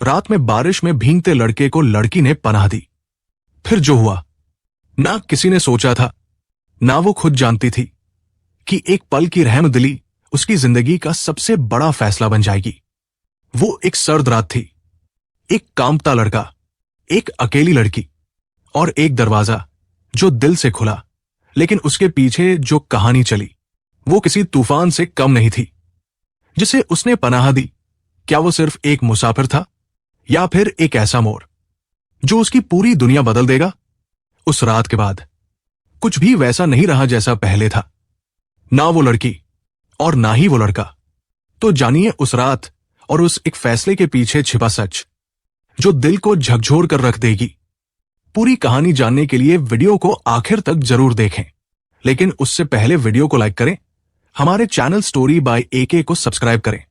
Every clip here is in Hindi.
रात में बारिश में भीगते लड़के को लड़की ने पनाह दी। फिर जो हुआ ना किसी ने सोचा था, ना वो खुद जानती थी कि एक पल की रहमदिली उसकी जिंदगी का सबसे बड़ा फैसला बन जाएगी। वो एक सर्द रात थी, एक कांपता लड़का, एक अकेली लड़की और एक दरवाजा जो दिल से खुला, लेकिन उसके पीछे जो कहानी चली वो किसी तूफान से कम नहीं थी। जिसे उसने पनाह दी, क्या वो सिर्फ एक मुसाफिर था या फिर एक ऐसा मोड़ जो उसकी पूरी दुनिया बदल देगा? उस रात के बाद कुछ भी वैसा नहीं रहा जैसा पहले था, ना वो लड़की और ना ही वो लड़का। तो जानिए उस रात और उस एक फैसले के पीछे छिपा सच जो दिल को झकझोर कर रख देगी। पूरी कहानी जानने के लिए वीडियो को आखिर तक जरूर देखें, लेकिन उससे पहले वीडियो को लाइक करें, हमारे चैनल स्टोरी बाय एके को सब्सक्राइब करें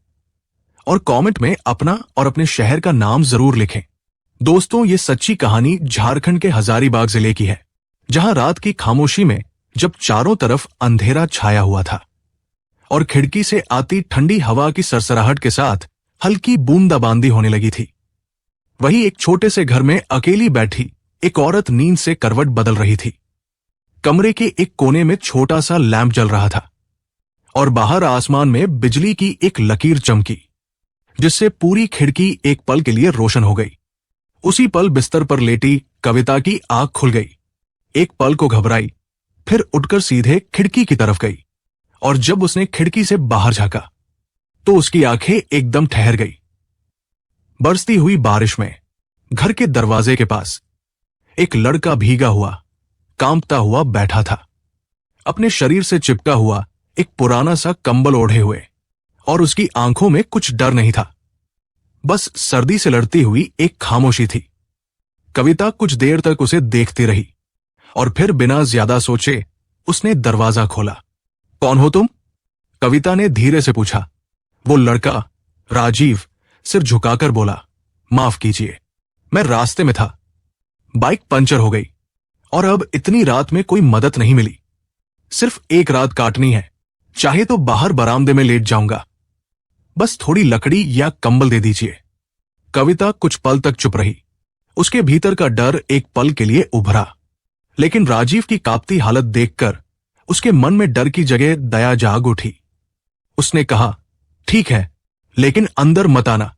और कमेंट में अपना और अपने शहर का नाम जरूर लिखें। दोस्तों, ये सच्ची कहानी झारखंड के हजारीबाग जिले की है, जहां रात की खामोशी में जब चारों तरफ अंधेरा छाया हुआ था और खिड़की से आती ठंडी हवा की सरसराहट के साथ हल्की बूंदाबांदी होने लगी थी, वहीं एक छोटे से घर में अकेली बैठी एक औरत नींद से करवट बदल रही थी। कमरे के एक कोने में छोटा सा लैंप जल रहा था और बाहर आसमान में बिजली की एक लकीर चमकी, जिससे पूरी खिड़की एक पल के लिए रोशन हो गई। उसी पल बिस्तर पर लेटी कविता की आंख खुल गई। एक पल को घबराई, फिर उठकर सीधे खिड़की की तरफ गई और जब उसने खिड़की से बाहर झांका तो उसकी आंखें एकदम ठहर गई। बरसती हुई बारिश में घर के दरवाजे के पास एक लड़का भीगा हुआ, कांपता हुआ बैठा था, अपने शरीर से चिपका हुआ एक पुराना सा कंबल ओढ़े हुए, और उसकी आंखों में कुछ डर नहीं था, बस सर्दी से लड़ती हुई एक खामोशी थी। कविता कुछ देर तक उसे देखती रही और फिर बिना ज्यादा सोचे उसने दरवाजा खोला। कौन हो तुम? कविता ने धीरे से पूछा। वो लड़का राजीव सिर झुकाकर बोला, माफ कीजिए, मैं रास्ते में था, बाइक पंचर हो गई और अब इतनी रात में कोई मदद नहीं मिली। सिर्फ एक रात काटनी है, चाहे तो बाहर बरामदे में लेट जाऊंगा, बस थोड़ी लकड़ी या कंबल दे दीजिए। कविता कुछ पल तक चुप रही। उसके भीतर का डर एक पल के लिए उभरा, लेकिन राजीव की कांपती हालत देखकर उसके मन में डर की जगह दया जाग उठी। उसने कहा, ठीक है, लेकिन अंदर मत आना,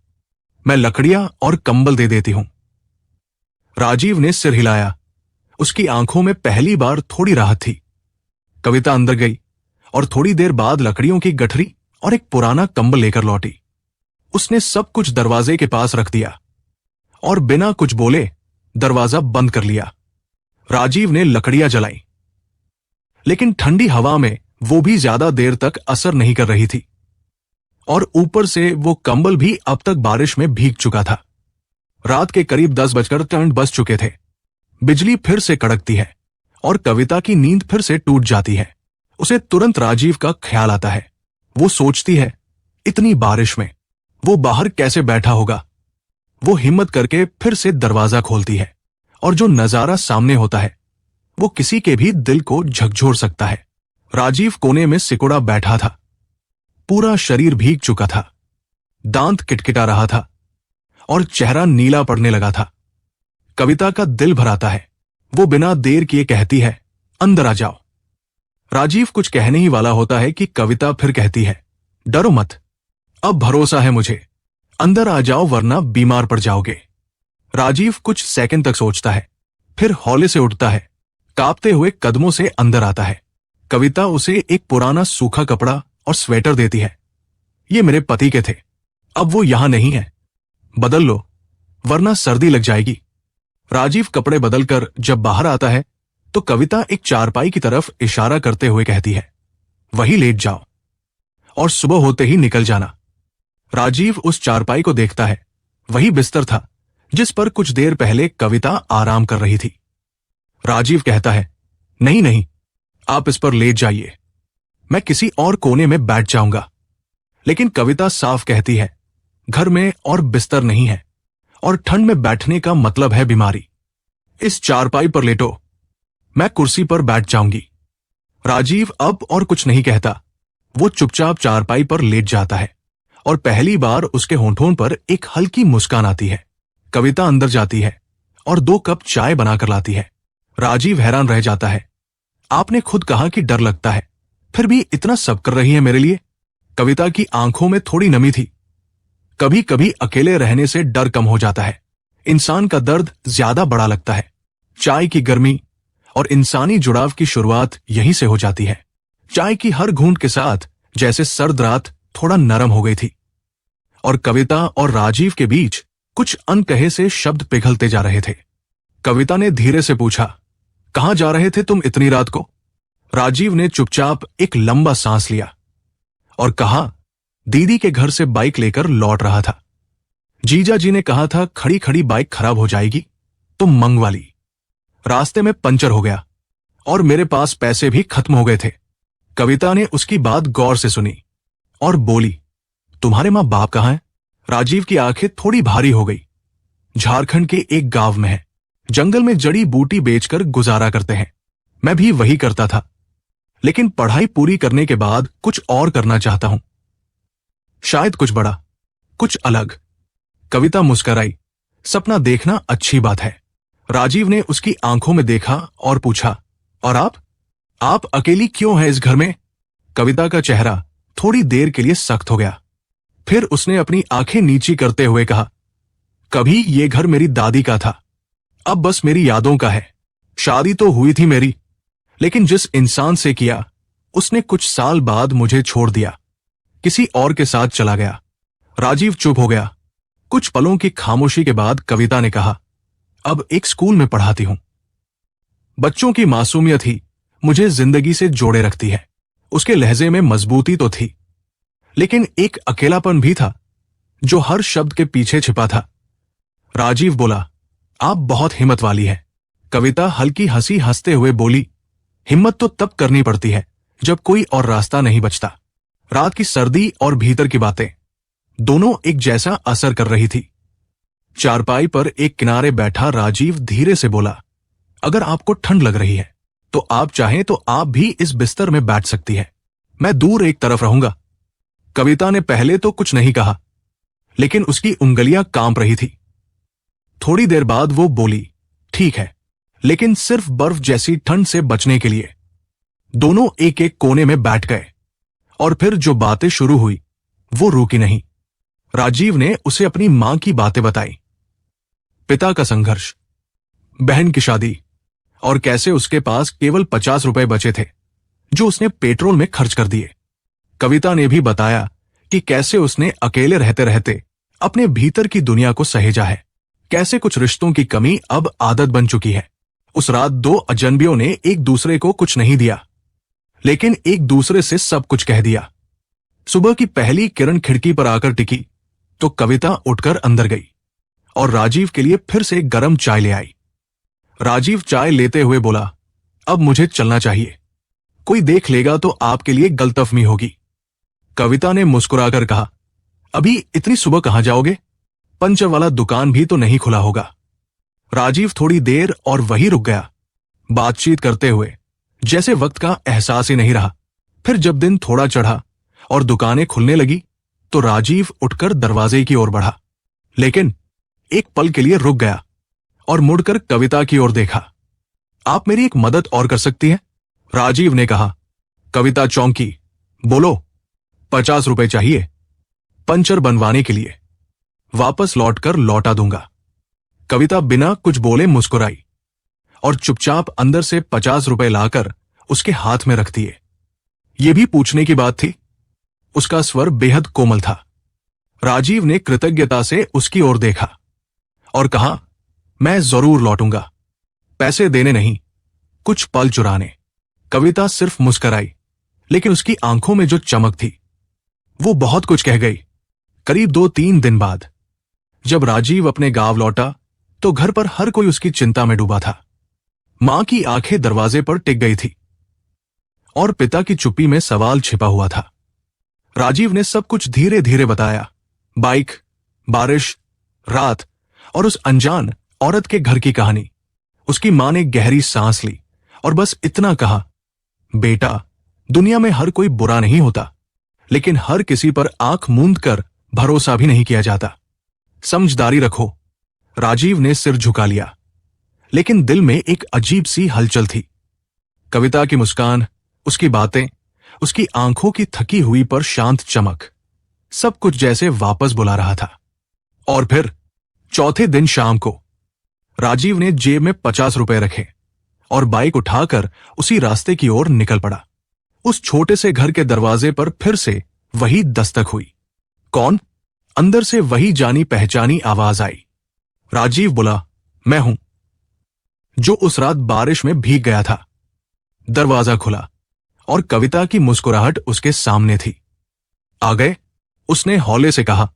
मैं लकड़ियां और कंबल दे देती हूं। राजीव ने सिर हिलाया। उसकी आंखों में पहली बार थोड़ी राहत थी। कविता अंदर गई और थोड़ी देर बाद लकड़ियों की गठरी और एक पुराना कंबल लेकर लौटी। उसने सब कुछ दरवाजे के पास रख दिया और बिना कुछ बोले दरवाजा बंद कर लिया। राजीव ने लकड़ियां जलाई, लेकिन ठंडी हवा में वो भी ज्यादा देर तक असर नहीं कर रही थी और ऊपर से वो कंबल भी अब तक बारिश में भीग चुका था। रात के करीब 10:10 बज चुके थे। बिजली फिर से कड़कती है और कविता की नींद फिर से टूट जाती है। उसे तुरंत राजीव का ख्याल आता है। वो सोचती है, इतनी बारिश में वो बाहर कैसे बैठा होगा। वो हिम्मत करके फिर से दरवाजा खोलती है और जो नजारा सामने होता है वो किसी के भी दिल को झकझोर सकता है। राजीव कोने में सिकुड़ा बैठा था, पूरा शरीर भीग चुका था, दांत किटकिटा रहा था और चेहरा नीला पड़ने लगा था। कविता का दिल भराता है। वो बिना देर किए कहती है, अंदर आ जाओ। राजीव कुछ कहने ही वाला होता है कि कविता फिर कहती है, डरो मत, अब भरोसा है मुझे, अंदर आ जाओ वरना बीमार पड़ जाओगे। राजीव कुछ सेकंड तक सोचता है, फिर हौले से उठता है, कांपते हुए कदमों से अंदर आता है। कविता उसे एक पुराना सूखा कपड़ा और स्वेटर देती है। ये मेरे पति के थे, अब वो यहां नहीं है, बदल लो वरना सर्दी लग जाएगी। राजीव कपड़े बदलकर जब बाहर आता है तो कविता एक चारपाई की तरफ इशारा करते हुए कहती है, वही लेट जाओ और सुबह होते ही निकल जाना। राजीव उस चारपाई को देखता है। वही बिस्तर था जिस पर कुछ देर पहले कविता आराम कर रही थी। राजीव कहता है, नहीं नहीं, आप इस पर लेट जाइए, मैं किसी और कोने में बैठ जाऊंगा। लेकिन कविता साफ कहती है, घर में और बिस्तर नहीं है और ठंड में बैठने का मतलब है बीमारी। इस चारपाई पर लेटो, मैं कुर्सी पर बैठ जाऊंगी। राजीव अब और कुछ नहीं कहता। वो चुपचाप चारपाई पर लेट जाता है और पहली बार उसके होंठों पर एक हल्की मुस्कान आती है। कविता अंदर जाती है और 2 कप चाय बनाकर लाती है। राजीव हैरान रह जाता है। आपने खुद कहा कि डर लगता है, फिर भी इतना सब कर रही है मेरे लिए। कविता की आंखों में थोड़ी नमी थी। कभी कभी अकेले रहने से डर कम हो जाता है, इंसान का दर्द ज्यादा बड़ा लगता है। चाय की गर्मी और इंसानी जुड़ाव की शुरुआत यहीं से हो जाती है। चाय की हर घूंट के साथ जैसे सर्द रात थोड़ा नरम हो गई थी और कविता और राजीव के बीच कुछ अनकहे से शब्द पिघलते जा रहे थे। कविता ने धीरे से पूछा, कहां जा रहे थे तुम इतनी रात को? राजीव ने चुपचाप एक लंबा सांस लिया और कहा, दीदी के घर से बाइक लेकर लौट रहा था। जीजा जी ने कहा था खड़ी खड़ी बाइक खराब हो जाएगी तो मंगवा ली। रास्ते में पंचर हो गया और मेरे पास पैसे भी खत्म हो गए थे। कविता ने उसकी बात गौर से सुनी और बोली, तुम्हारे मां बाप कहां हैं? राजीव की आंखें थोड़ी भारी हो गई। झारखंड के एक गांव में है, जंगल में जड़ी बूटी बेचकर गुजारा करते हैं। मैं भी वही करता था, लेकिन पढ़ाई पूरी करने के बाद कुछ और करना चाहता हूं, शायद कुछ बड़ा, कुछ अलग। कविता मुस्कुराई। सपना देखना अच्छी बात है। राजीव ने उसकी आंखों में देखा और पूछा, और आप अकेली क्यों हैं इस घर में? कविता का चेहरा थोड़ी देर के लिए सख्त हो गया। फिर उसने अपनी आंखें नीची करते हुए कहा, कभी ये घर मेरी दादी का था, अब बस मेरी यादों का है। शादी तो हुई थी मेरी, लेकिन जिस इंसान से किया उसने कुछ साल बाद मुझे छोड़ दिया, किसी और के साथ चला गया। राजीव चुप हो गया। कुछ पलों की खामोशी के बाद कविता ने कहा, अब एक स्कूल में पढ़ाती हूं। बच्चों की मासूमियत ही मुझे जिंदगी से जोड़े रखती है। उसके लहजे में मजबूती तो थी, लेकिन एक अकेलापन भी था जो हर शब्द के पीछे छिपा था। राजीव बोला, आप बहुत हिम्मत वाली हैं। कविता हल्की हंसी हंसते हुए बोली, हिम्मत तो तब करनी पड़ती है जब कोई और रास्ता नहीं बचता। रात की सर्दी और भीतर की बातें दोनों एक जैसा असर कर रही थी। चारपाई पर एक किनारे बैठा राजीव धीरे से बोला, अगर आपको ठंड लग रही है तो आप चाहें तो आप भी इस बिस्तर में बैठ सकती है, मैं दूर एक तरफ रहूंगा। कविता ने पहले तो कुछ नहीं कहा, लेकिन उसकी उंगलियां कांप रही थी। थोड़ी देर बाद वो बोली, ठीक है, लेकिन सिर्फ बर्फ जैसी ठंड से बचने के लिए। दोनों एक एक कोने में बैठ गए और फिर जो बातें शुरू हुई वो रुकी नहीं। राजीव ने उसे अपनी मां की बातें बताई, पिता का संघर्ष, बहन की शादी और कैसे उसके पास केवल 50 रुपए बचे थे जो उसने पेट्रोल में खर्च कर दिए। कविता ने भी बताया कि कैसे उसने अकेले रहते रहते अपने भीतर की दुनिया को सहेजा है, कैसे कुछ रिश्तों की कमी अब आदत बन चुकी है। उस रात 2 अजनबियों ने एक दूसरे को कुछ नहीं दिया, लेकिन एक दूसरे से सब कुछ कह दिया। सुबह की पहली किरण खिड़की पर आकर टिकी तो कविता उठकर अंदर गई और राजीव के लिए फिर से गर्म चाय ले आई। राजीव चाय लेते हुए बोला, अब मुझे चलना चाहिए, कोई देख लेगा तो आपके लिए गलतफहमी होगी। कविता ने मुस्कुराकर कहा, अभी इतनी सुबह कहां जाओगे? पंचर वाला दुकान भी तो नहीं खुला होगा। राजीव थोड़ी देर और वहीं रुक गया, बातचीत करते हुए, जैसे वक्त का एहसास ही नहीं रहा। फिर जब दिन थोड़ा चढ़ा और दुकानें खुलने लगी तो राजीव उठकर दरवाजे की ओर बढ़ा, लेकिन एक पल के लिए रुक गया और मुड़कर कविता की ओर देखा। आप मेरी एक मदद और कर सकती हैं? राजीव ने कहा। कविता चौंकी। बोलो। 50 रुपए चाहिए, पंचर बनवाने के लिए, वापस लौटकर लौटा दूंगा। कविता बिना कुछ बोले मुस्कुराई और चुपचाप अंदर से 50 रुपए लाकर उसके हाथ में रख दिए। ये भी पूछने की बात थी? उसका स्वर बेहद कोमल था। राजीव ने कृतज्ञता से उसकी ओर देखा और कहा, मैं जरूर लौटूंगा, पैसे देने नहीं, कुछ पल चुराने। कविता सिर्फ मुस्कुराई, लेकिन उसकी आंखों में जो चमक थी वो बहुत कुछ कह गई। करीब 2-3 दिन बाद जब राजीव अपने गांव लौटा तो घर पर हर कोई उसकी चिंता में डूबा था। मां की आंखें दरवाजे पर टिक गई थी और पिता की चुप्पी में सवाल छिपा हुआ था। राजीव ने सब कुछ धीरे धीरे बताया, बाइक, बारिश, रात और उस अनजान औरत के घर की कहानी। उसकी मां ने गहरी सांस ली और बस इतना कहा, बेटा, दुनिया में हर कोई बुरा नहीं होता, लेकिन हर किसी पर आंख मूंद कर भरोसा भी नहीं किया जाता। समझदारी रखो। राजीव ने सिर झुका लिया, लेकिन दिल में एक अजीब सी हलचल थी। कविता की मुस्कान, उसकी बातें, उसकी आंखों की थकी हुई पर शांत चमक, सब कुछ जैसे वापस बुला रहा था। और फिर चौथे दिन शाम को राजीव ने जेब में 50 रुपए रखे और बाइक उठाकर उसी रास्ते की ओर निकल पड़ा। उस छोटे से घर के दरवाजे पर फिर से वही दस्तक हुई। कौन? अंदर से वही जानी पहचानी आवाज आई। राजीव बोला, मैं हूं, जो उस रात बारिश में भीग गया था। दरवाजा खुला और कविता की मुस्कुराहट उसके सामने थी। आ गए? उसने हौले से कहा।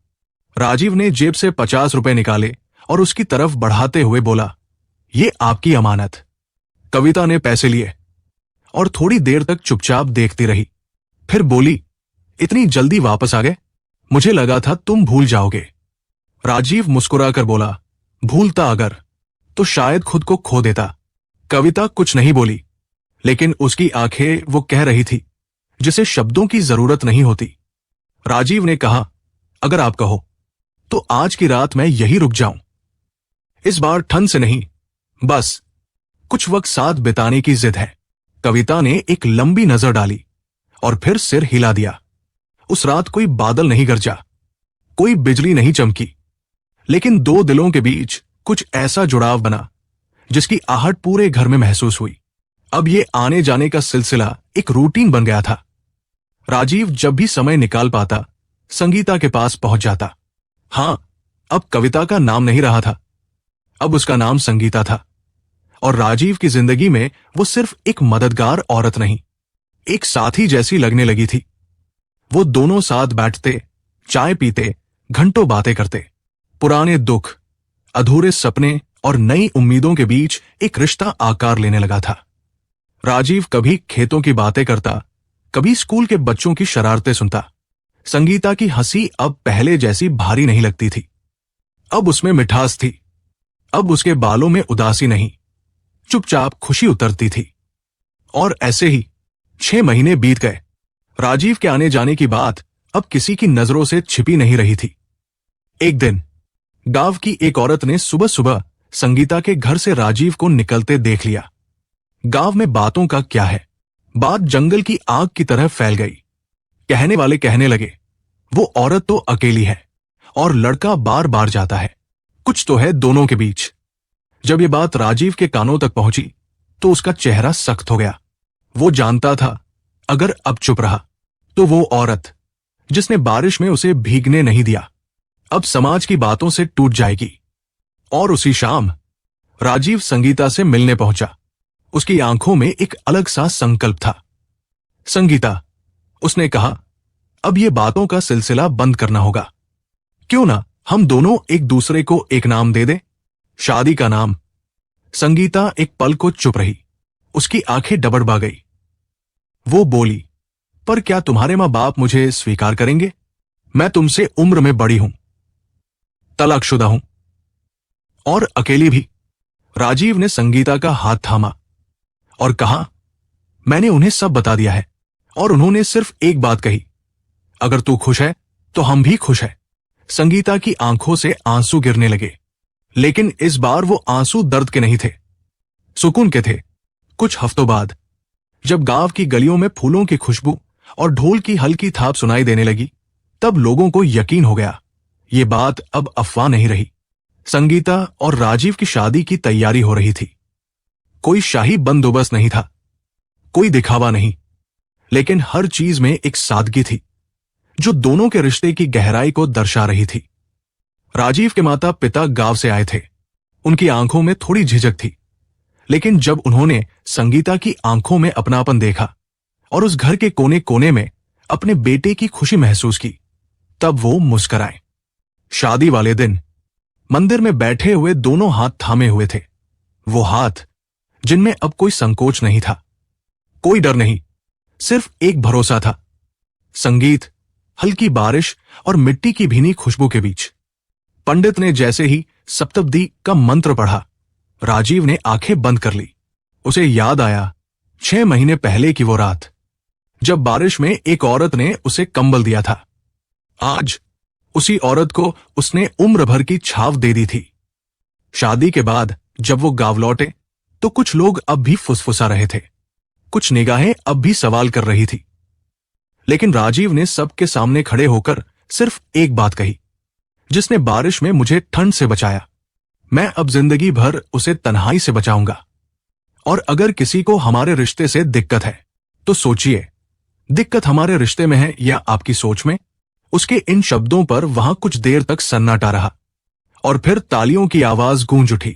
राजीव ने जेब से 50 रुपए निकाले और उसकी तरफ बढ़ाते हुए बोला, ये आपकी अमानत। कविता ने पैसे लिए और थोड़ी देर तक चुपचाप देखती रही। फिर बोली, इतनी जल्दी वापस आ गए? मुझे लगा था तुम भूल जाओगे। राजीव मुस्कुराकर बोला, भूलता अगर तो शायद खुद को खो देता। कविता कुछ नहीं बोली, लेकिन उसकी आंखें वो कह रही थी जिसे शब्दों की जरूरत नहीं होती। राजीव ने कहा, अगर आप कहो तो आज की रात मैं यही रुक जाऊं। इस बार ठंड से नहीं, बस कुछ वक्त साथ बिताने की जिद है। कविता ने एक लंबी नजर डाली और फिर सिर हिला दिया। उस रात कोई बादल नहीं गरजा, कोई बिजली नहीं चमकी, लेकिन दो दिलों के बीच कुछ ऐसा जुड़ाव बना जिसकी आहट पूरे घर में महसूस हुई। अब ये आने जाने का सिलसिला एक रूटीन बन गया था। राजीव जब भी समय निकाल पाता संगीता के पास पहुंच जाता। हां, अब कविता का नाम नहीं रहा था, अब उसका नाम संगीता था। और राजीव की जिंदगी में वो सिर्फ एक मददगार औरत नहीं, एक साथी जैसी लगने लगी थी। वो दोनों साथ बैठते, चाय पीते, घंटों बातें करते। पुराने दुख, अधूरे सपने और नई उम्मीदों के बीच एक रिश्ता आकार लेने लगा था। राजीव कभी खेतों की बातें करता, कभी स्कूल के बच्चों की शरारतें सुनता। संगीता की हंसी अब पहले जैसी भारी नहीं लगती थी। अब उसमें मिठास थी। अब उसके बालों में उदासी नहीं, चुपचाप खुशी उतरती थी। और ऐसे ही 6 महीने बीत गए। राजीव के आने जाने की बात अब किसी की नजरों से छिपी नहीं रही थी। एक दिन गांव की एक औरत ने सुबह सुबह संगीता के घर से राजीव को निकलते देख लिया। गांव में बातों का क्या है, बात जंगल की आग की तरह फैल गई। कहने वाले कहने लगे, वो औरत तो अकेली है और लड़का बार बार जाता है, कुछ तो है दोनों के बीच। जब ये बात राजीव के कानों तक पहुंची तो उसका चेहरा सख्त हो गया। वो जानता था अगर अब चुप रहा तो वो औरत जिसने बारिश में उसे भीगने नहीं दिया अब समाज की बातों से टूट जाएगी। और उसी शाम राजीव संगीता से मिलने पहुंचा। उसकी आंखों में एक अलग सा संकल्प था। संगीता, उसने कहा, अब ये बातों का सिलसिला बंद करना होगा। क्यों ना हम दोनों एक दूसरे को एक नाम दे दें, शादी का नाम। संगीता एक पल को चुप रही, उसकी आंखें डबडबा गई। वो बोली, पर क्या तुम्हारे मां बाप मुझे स्वीकार करेंगे? मैं तुमसे उम्र में बड़ी हूं, तलाकशुदा हूं और अकेली भी। राजीव ने संगीता का हाथ थामा और कहा, मैंने उन्हें सब बता दिया है और उन्होंने सिर्फ एक बात कही, अगर तू खुश है तो हम भी खुश हैं। संगीता की आंखों से आंसू गिरने लगे, लेकिन इस बार वो आंसू दर्द के नहीं थे, सुकून के थे। कुछ हफ्तों बाद जब गांव की गलियों में फूलों की खुशबू और ढोल की हल्की थाप सुनाई देने लगी, तब लोगों को यकीन हो गया ये बात अब अफवाह नहीं रही। संगीता और राजीव की शादी की तैयारी हो रही थी। कोई शाही बंदोबस्त नहीं था, कोई दिखावा नहीं, लेकिन हर चीज में एक सादगी थी जो दोनों के रिश्ते की गहराई को दर्शा रही थी। राजीव के माता पिता गांव से आए थे। उनकी आंखों में थोड़ी झिझक थी, लेकिन जब उन्होंने संगीता की आंखों में अपनापन देखा और उस घर के कोने कोने में अपने बेटे की खुशी महसूस की, तब वो मुस्कुराए। शादी वाले दिन मंदिर में बैठे हुए दोनों हाथ थामे हुए थे, वो हाथ जिनमें अब कोई संकोच नहीं था, कोई डर नहीं, सिर्फ एक भरोसा था। संगीत, हल्की बारिश और मिट्टी की भीनी खुशबू के बीच पंडित ने जैसे ही सप्तपदी का मंत्र पढ़ा, राजीव ने आंखें बंद कर ली। उसे याद आया 6 महीने पहले की वो रात, जब बारिश में एक औरत ने उसे कंबल दिया था। आज उसी औरत को उसने उम्र भर की छाव दे दी थी। शादी के बाद जब वो गांव लौटे तो कुछ लोग अब भी फुसफुसा रहे थे, कुछ निगाहें अब भी सवाल कर रही थी। लेकिन राजीव ने सबके सामने खड़े होकर सिर्फ एक बात कही, जिसने बारिश में मुझे ठंड से बचाया, मैं अब जिंदगी भर उसे तन्हाई से बचाऊंगा। और अगर किसी को हमारे रिश्ते से दिक्कत है तो सोचिए, दिक्कत हमारे रिश्ते में है या आपकी सोच में। उसके इन शब्दों पर वहां कुछ देर तक सन्नाटा रहा और फिर तालियों की आवाज गूंज उठी।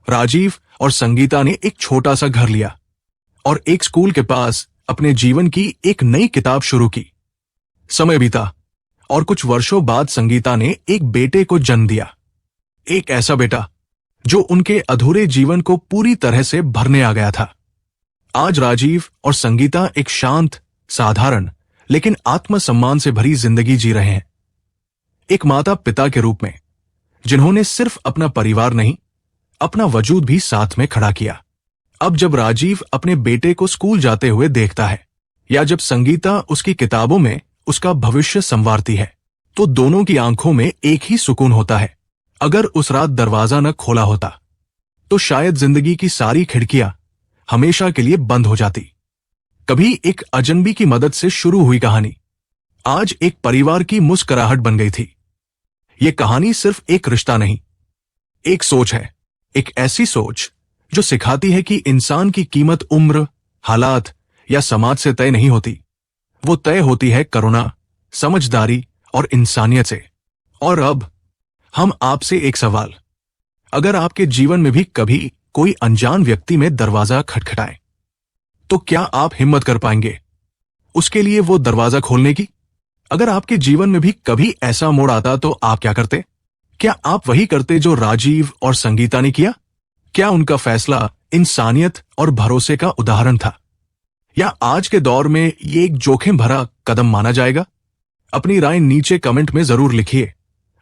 राजीव और संगीता ने एक छोटा सा घर लिया और एक स्कूल के पास अपने जीवन की एक नई किताब शुरू की। समय बीता और कुछ वर्षों बाद संगीता ने एक बेटे को जन्म दिया, एक ऐसा बेटा जो उनके अधूरे जीवन को पूरी तरह से भरने आ गया था। आज राजीव और संगीता एक शांत, साधारण लेकिन आत्मसम्मान से भरी जिंदगी जी रहे हैं, एक माता पिता के रूप में, जिन्होंने सिर्फ अपना परिवार नहीं, अपना वजूद भी साथ में खड़ा किया। अब जब राजीव अपने बेटे को स्कूल जाते हुए देखता है या जब संगीता उसकी किताबों में उसका भविष्य संवारती है, तो दोनों की आंखों में एक ही सुकून होता है। अगर उस रात दरवाजा न खोला होता तो शायद जिंदगी की सारी खिड़कियां हमेशा के लिए बंद हो जाती। कभी एक अजनबी की मदद से शुरू हुई कहानी आज एक परिवार की मुस्कुराहट बन गई थी। यह कहानी सिर्फ एक रिश्ता नहीं, एक सोच है, एक ऐसी सोच जो सिखाती है कि इंसान की कीमत उम्र, हालात या समाज से तय नहीं होती, वो तय होती है करुणा, समझदारी और इंसानियत से। और अब हम आपसे एक सवाल, अगर आपके जीवन में भी कभी कोई अनजान व्यक्ति में दरवाजा खटखटाए तो क्या आप हिम्मत कर पाएंगे उसके लिए वो दरवाजा खोलने की? अगर आपके जीवन में भी कभी ऐसा मोड़ आता तो आप क्या करते? क्या आप वही करते जो राजीव और संगीता ने किया? क्या उनका फैसला इंसानियत और भरोसे का उदाहरण था, या आज के दौर में ये एक जोखिम भरा कदम माना जाएगा? अपनी राय नीचे कमेंट में जरूर लिखिए।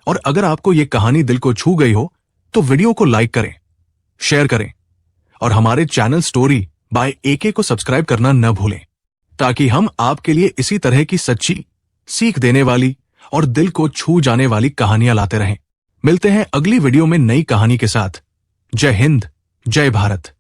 और अगर आपको ये कहानी दिल को छू गई हो तो वीडियो को लाइक करें, शेयर करें और हमारे चैनल स्टोरी बाय एके को सब्सक्राइब करना न भूलें, ताकि हम आपके लिए इसी तरह की सच्ची, सीख देने वाली और दिल को छू जाने वाली कहानियां लाते रहें। मिलते हैं अगली वीडियो में नई कहानी के साथ। जय हिंद, जय भारत।